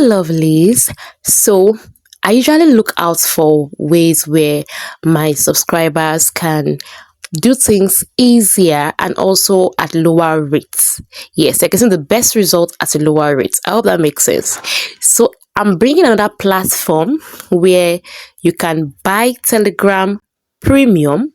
Lovelies. So I usually look out for ways where my subscribers can do things easier and also at lower rates. Yes, they're getting the best result at a lower rate. I hope that makes sense. So I'm bringing another platform where you can buy Telegram Premium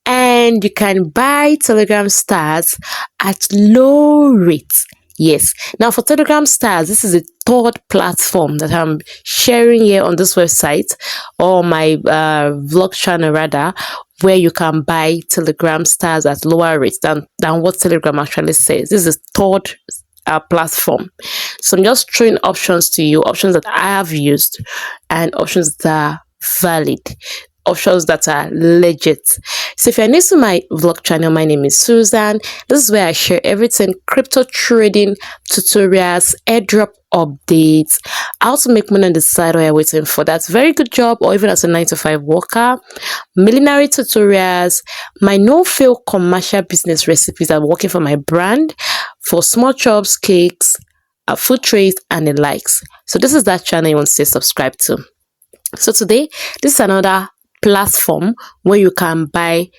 and you can buy Telegram stars at low rates. Yes. Now for Telegram stars, this is the third platform that I'm sharing here on this website or my vlog channel rather, where you can buy Telegram stars at lower rates than what Telegram actually says. This is the third platform. So I'm just throwing options to you, options that I have used and options that are valid, options that are legit. So if you're new to my vlog channel, my name is Susan. This is where I share everything crypto trading, tutorials, airdrop updates, how to make money on the side while you're waiting for that very good job or even as a 9-to-5 worker, millinery tutorials, my no-fail commercial business recipes that are working for my brand, for small chops, cakes, food trays and the likes. So this is that channel you want to say subscribe to. So today, this is another platform where you can buy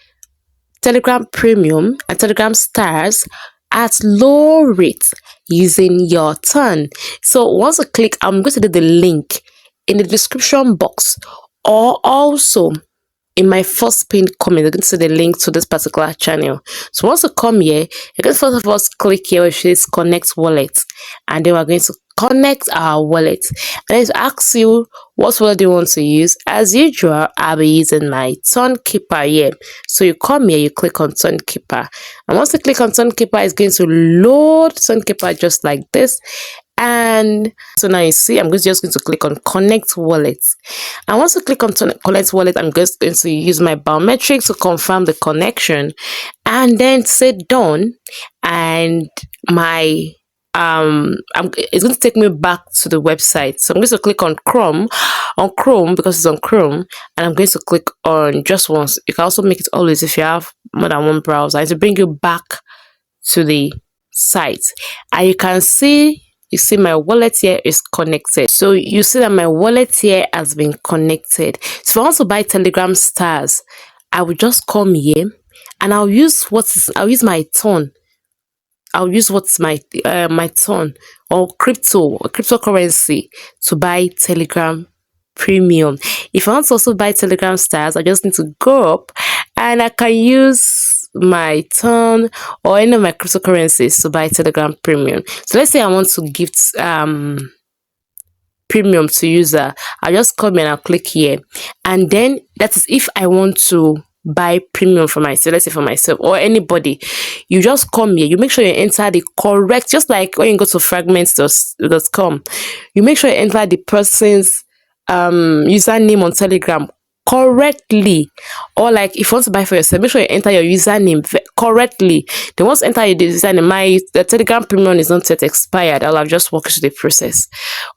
Telegram Premium and Telegram Stars at low rates using your turn. So once you click, I'm going to do the link in the description box or also in my first pinned comment. You're going to see the link to this particular channel. So once you come here, you're going to first of all click here where it says connect wallet, and then we're going to connect our wallet. And it asks you what wallet do you want to use. As usual, I'll be using my Keeper here. So you come here, you click on Keeper, and once you click on Keeper, it's going to load Keeper just like this. And so now you see I'm just going to click on connect wallet, and once you click on connect wallet, I'm just going to use my biometrics to confirm the connection and then say done, and my it's going to take me back to the website. So I'm going to click on Chrome because it's on Chrome, and I'm going to click on just once. You can also make it always if you have more than one browser, and to bring you back to the site. And you can see my wallet here is connected. So you see that my wallet here has been connected. So if I want to buy Telegram stars, I will just come here and I'll use my turn. I'll use what's my turn or cryptocurrency to buy Telegram Premium. If I want to also buy Telegram stars, I just need to go up and I can use my turn or any of my cryptocurrencies to buy Telegram Premium. So let's say I want to gift premium to user. I'll just come and I'll click here, and then that is if I want to buy premium for myself, let's say for myself or anybody. You just come here, you make sure you enter the correct, just like when you go to fragments.com, you make sure you enter the person's username on Telegram correctly, or like if you want to buy for yourself, make sure you enter your username correctly. Then once you enter your username, the Telegram Premium is not yet expired. I'll have just walked through the process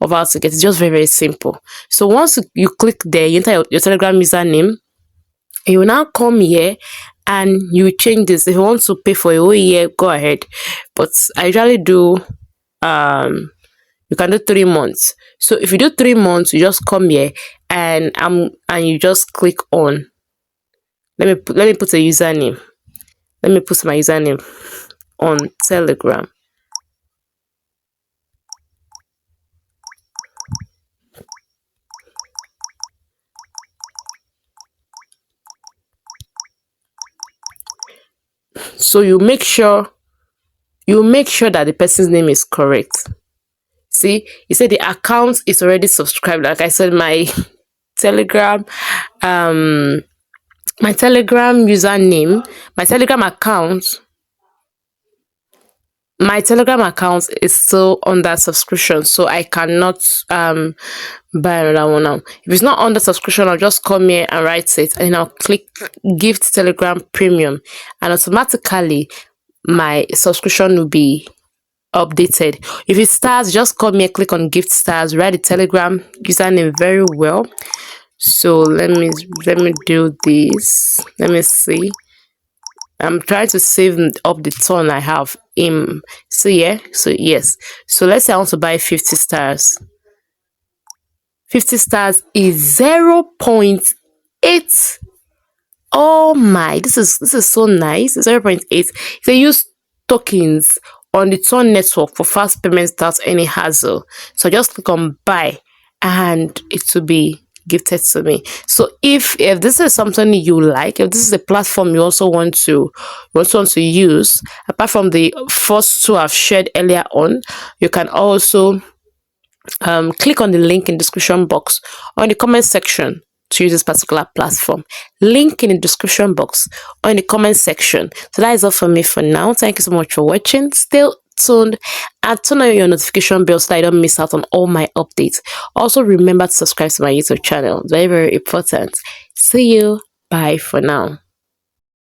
of how to get it. It's just very, very simple. So once you click there, you enter your Telegram username. You will now come here and you change this. If you want to pay for a whole year, go ahead. But I usually do you can do 3 months. So if you do 3 months, you just come here and you just click on let me put a username. Let me put my username on Telegram. So you make sure that the person's name is correct. See, you said the account is already subscribed. Like I said, my Telegram username, my Telegram account is still under subscription, so I cannot buy another one now. If it's not under subscription, I'll just come here and write it, and then I'll click gift Telegram Premium, and automatically my subscription will be updated. If it starts, just come here, click on gift stars, write the Telegram username very well. So let me do this. Let me see. I'm trying to save up the ton I have So yeah, so yes, so let's say I want to buy 50 stars. 50 stars is 0.8. Oh my, this is so nice. 0.8. They use tokens on the Tron network for fast payments without any hassle. So just click on buy and it will be gifted to me. So if this is something you like, if this is a platform you also want to use, apart from the first two I've shared earlier on, you can also click on the link in the description box or in the comment section to use this particular platform. Link in the description box or in the comment section. So that is all for me for now. Thank you so much for watching. Stay tuned and turn on your notification bell so that you don't miss out on all my updates. Also remember to subscribe to my YouTube channel. Very, very important. See you. Bye for now.